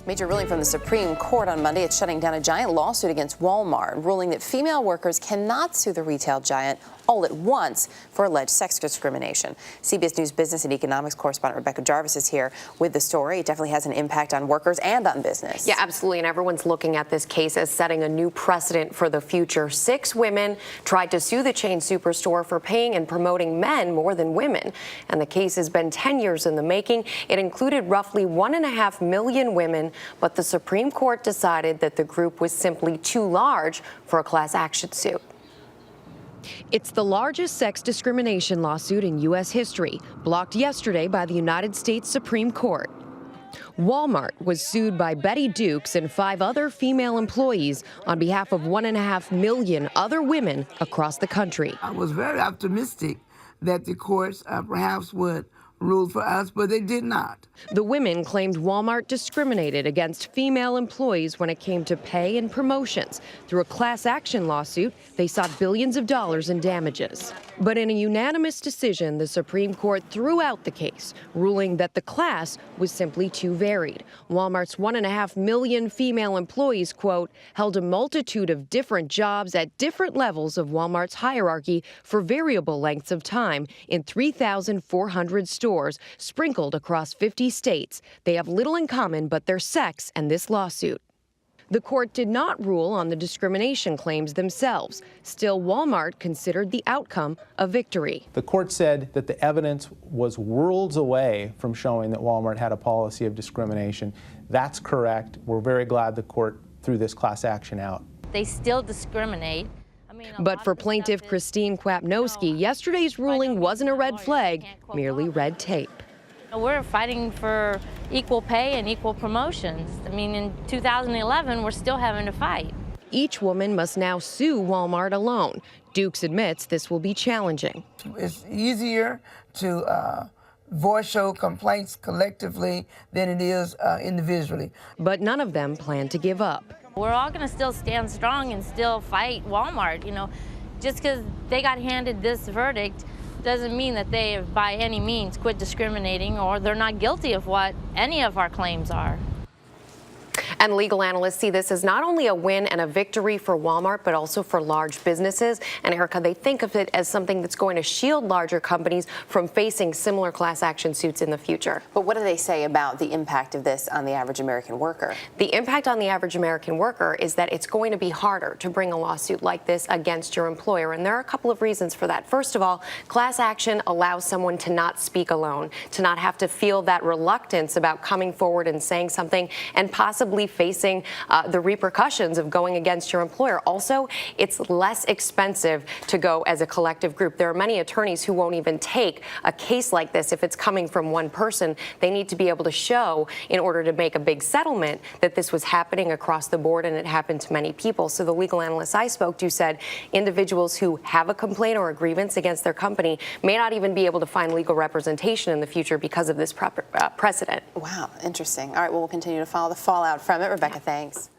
Major ruling from the Supreme Court on Monday. It's shutting down a giant lawsuit against Wal-Mart, ruling that female workers cannot sue the retail giant all at once for alleged sex discrimination. CBS News business and economics correspondent Rebecca Jarvis is here with the story. It definitely has an impact on workers and on business. Yeah, absolutely. And everyone's looking at this case as setting a new precedent for the future. 6 women tried to sue the chain superstore for paying and promoting men more than women. And the case has been 10 years in the making. It included roughly 1.5 million women, but the Supreme Court decided that the group was simply too large for a class action suit. It's the largest sex discrimination lawsuit in U.S. history, blocked yesterday by the United States Supreme Court. Wal-Mart was sued by Betty Dukes and 5 other female employees on behalf of 1.5 million other women across the country. I was very optimistic that the courts perhaps would rule for us, but they did not. The women claimed Wal-Mart discriminated against female employees when it came to pay and promotions. Through a class action lawsuit, they sought billions of dollars in damages. But in a unanimous decision, the Supreme Court threw out the case, ruling that the class was simply too varied. Walmart's 1.5 million female employees, quote, held a multitude of different jobs at different levels of Walmart's hierarchy for variable lengths of time in 3,400 stores sprinkled across 50 states. They have little in common but their sex and this lawsuit. The court did not rule on the discrimination claims themselves. Still, Wal-Mart considered the outcome a victory. The court said that the evidence was worlds away from showing that Wal-Mart had a policy of discrimination. That's correct. We're very glad the court threw this class action out. They still discriminate. But for plaintiff Christine Kwapnowski, yesterday's ruling wasn't a red flag, merely red tape. We're fighting for equal pay and equal promotions. I mean, in 2011, we're still having to fight. Each woman must now sue Wal-Mart alone. Dukes admits this will be challenging. It's easier to voice show complaints collectively than it is individually. But none of them plan to give up. We're all going to still stand strong and still fight Wal-Mart. You know, just because they got handed this verdict doesn't mean that they have by any means quit discriminating or they're not guilty of what any of our claims are. And legal analysts see this as not only a win and a victory for Wal-Mart, but also for large businesses. And Erica, they think of it as something that's going to shield larger companies from facing similar class action suits in the future. But what do they say about the impact of this on the average American worker? The impact on the average American worker is that it's going to be harder to bring a lawsuit like this against your employer. And there are a couple of reasons for that. First of all, class action allows someone to not speak alone, to not have to feel that reluctance about coming forward and saying something and possibly facing the repercussions of going against your employer. Also, it's less expensive to go as a collective group. There are many attorneys who won't even take a case like this if it's coming from one person. They need to be able to show, in order to make a big settlement, that this was happening across the board and it happened to many people. So the legal analysts I spoke to said individuals who have a complaint or a grievance against their company may not even be able to find legal representation in the future because of this precedent. Wow, interesting. All right, well, we'll continue to follow the fallout from it. Rebecca, thanks.